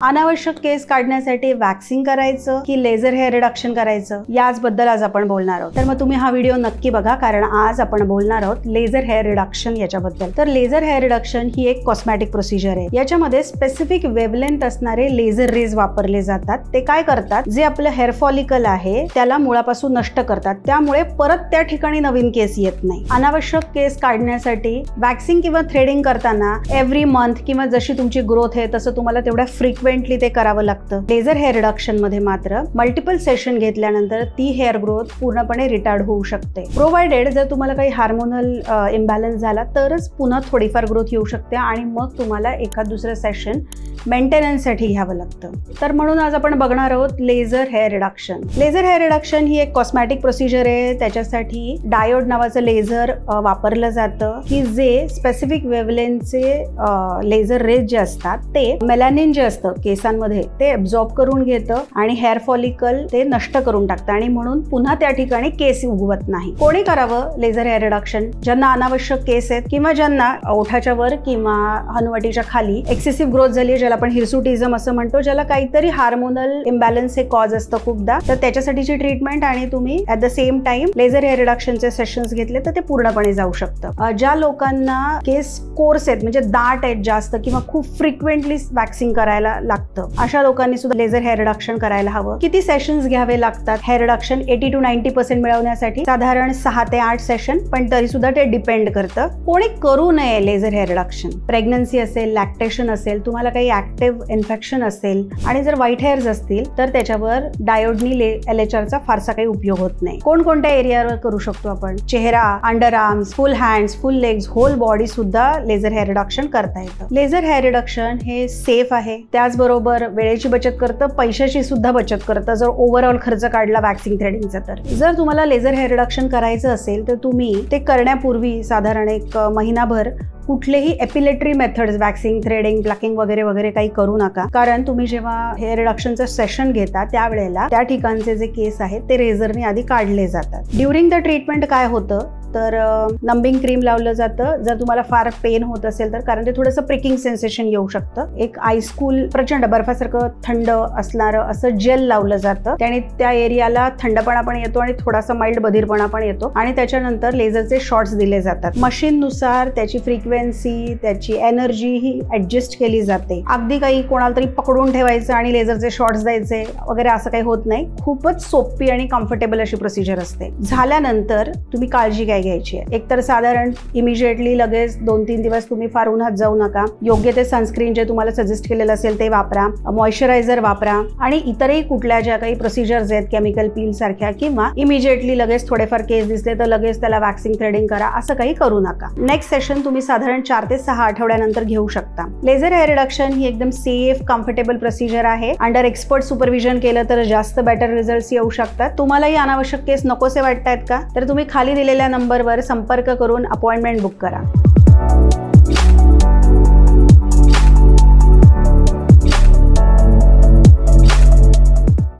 अनावश्यक केस काढण्यासाठी वॅक्सिंग करायचं की लेझर हेअर रिडक्शन करायचं, याच बद्दल आज आपण बोलणार आहोत. तर मग तुम्ही हा व्हिडिओ नक्की बघा, कारण आज आपण बोलणार आहोत लेझर हेअर रिडक्शन याच्याबद्दल. तर लेझर हेअर रिडक्शन ही एक कॉस्मॅटिक प्रोसिजर आहे. याच्यामध्ये स्पेसिफिक वेवलेंथ असणारे लेझर रेज वापरले जातात. ते काय करतात, जे आपलं हेअर फॉलिकल आहे त्याला मुळापासून नष्ट करतात, त्यामुळे परत त्या ठिकाणी नवीन केस येत नाही. अनावश्यक केस काढण्यासाठी वॅक्सिंग किंवा थ्रेडिंग करताना एव्हरी मंथ किंवा जशी तुमची ग्रोथ आहे तसं तुम्हाला तेवढ्या फ्रिक्वेंटली ते करावं लागतं. लेझर हेअर रिडक्शन मध्ये मात्र मल्टिपल सेशन घेतल्यानंतर ती हेअर ग्रोथ पूर्णपणे रिटार्ड होऊ शकते. प्रोव्हाइडेड जर तुम्हाला काही हार्मोनल इम्बॅलन्स झाला तरच पुन्हा थोडीफार ग्रोथ येऊ शकते आणि मग तुम्हाला एखाद दुसरं सेशन मेंटेनन्ससाठी घ्यावं लागतं. तर म्हणून आज आपण बघणार आहोत laser hair reduction. Laser hair reduction ही एक कॉस्मॅटिक प्रोसिजर आहे. त्याच्यासाठी डायोड नावाचं लेझर वापरलं जातं की जे स्पेसिफिक वेवलेंथचे लेझर रेज जे असतात ते मेलॅनिन जे असतं केसांमध्ये ते ॲब्झॉर्ब करून घेतं आणि हेअर फॉलिकल ते नष्ट करून टाकतं आणि म्हणून पुन्हा त्या ठिकाणी केस उगवत नाही. कोणी करावं लेझर हेअर रिडक्शन? ज्यांना अनावश्यक केस आहेत किंवा ज्यांना ओठाच्या वर किंवा हनुवटीच्या खाली एक्सेसिव्ह ग्रोथ झाली आहे, ज्याला आपण हिरसुटिझम असं म्हणतो, ज्याला काहीतरी हार्मोनल इम्बॅलन्स हे कॉज असतं खूपदा, तर त्याच्यासाठीची ट्रीटमेंट आणि तुम्ही at the same time laser hair रिडक्शनचे सेशन्स घेतले तर ते पूर्णपणे जाऊ शकतं. ज्या लोकांना केस कोर्स आहेत म्हणजे दाट आहेत जास्त किंवा खूप फ्रिक्वेंटली वॅक्सिंग करायला लागतं, अशा लोकांनी सुद्धा लेझर हेअर रिडक्शन करायला हवं. किती सेशन्स घ्यावे लागतात हेअर रिडक्शन 80 to 90% मिळवण्यासाठी? साधारण 6 ते 8 सेशन, पण तरी सुद्धा ते डिपेंड करतं. कोणी करू नये लेझर हेअर रिडक्शन? प्रेग्नन्सी असेल, लॅक्टेशन असेल, तुम्हाला काही ऍक्टिव्ह इन्फेक्शन असेल आणि जर व्हाईट हेअर्स असतील तर त्याच्यावर डायोडनी LHRचा फारसा काही उपयोग होत नाही. कोणकोणत्या एरियावर करू शकतो आपण? चेहरा, under arms, full hands, full legs, whole body सुद्धा लेझर हेअर रिडक्शन करता येतं. लेझर हेअर रिडक्शन हे सेफ आहे, त्याचबरोबर वेळेची बचत करतं, पैशाची सुद्धा बचत करतं जर ओव्हरऑल खर्च काढला वॅक्सिंग थ्रेडिंगचा. तर जर तुम्हाला लेझर हेअर रिडक्शन करायचं असेल तर तुम्ही ते करण्यापूर्वी साधारण एक महिनाभर कुठलेही एपिलेटरी मेथड्स, वॅक्सिंग, थ्रेडिंग, प्लकिंग वगैरे वगैरे काही करू नका. कारण तुम्ही जेव्हा हेअर रिडक्शनचं सेशन घेता त्यावेळेला त्या ठिकाणचे जे केस आहेत ते रेझरने आधी काढले जातात. ड्युरिंग द ट्रीटमेंट काय होतं तर नंबिंग क्रीम लावलं जातं जर तुम्हाला फार पेन होत असेल तर, कारण ते थोडंसं प्रिकिंग सेन्सेशन येऊ शकतं. एक आईस्कूल प्रचंड बर्फासारखं थंड असणारं असं जेल लावलं जातं, त्याने त्या एरियाला थंडपणा पण येतो आणि थोडासा माइल्ड बधीरपणा पण येतो आणि त्याच्यानंतर लेझरचे शॉट्स दिले जातात. मशीननुसार त्याची फ्रिक्वेन्सी, त्याची एनर्जी ही ऍडजस्ट केली जाते. अगदी काही कोणाला तरी पकडून ठेवायचं आणि लेझरचे शॉट्स द्यायचे वगैरे असं काही होत नाही. खूपच सोपी आणि कम्फर्टेबल अशी प्रोसिजर असते. झाल्यानंतर तुम्ही काळजी घ्यायची. एकतर साधारण इमिजिएटली लगेच 2-3 दिवस तुम्ही फार उन्हात जाऊ नका. योग्य ते सनस्क्रीन जे तुम्हाला सजेस्ट केलेलं असेल ते वापरा, मॉइश्चरायझर वापरा आणि इतरही कुठल्या ज्या काही प्रोसिजर्स आहेत केमिकल पील सारख्या किंवा इमिजिएटली लगेच थोडेफार केस दिसले तर लगेच त्याला वॅक्सिंग थ्रेडिंग करा, असं काही करू नका. नेक्स्ट सेशन तुम्ही साधारण 4 ते 6 आठवड्यानंतर घेऊ शकता. लेझर हेअर रिडक्शन ही एकदम सेफ, कम्फर्टेबल प्रोसिजर आहे. अंडर एक्सपर्ट सुपरविजन केलं तर जास्त बेटर रिझल्ट्स येऊ शकतात. तुम्हालाही अनावश्यक केस नकोसे वाटतायत का? तर तुम्ही खाली दिलेल्या नंबरवर संपर्क करून अपॉइंटमेंट बुक करा.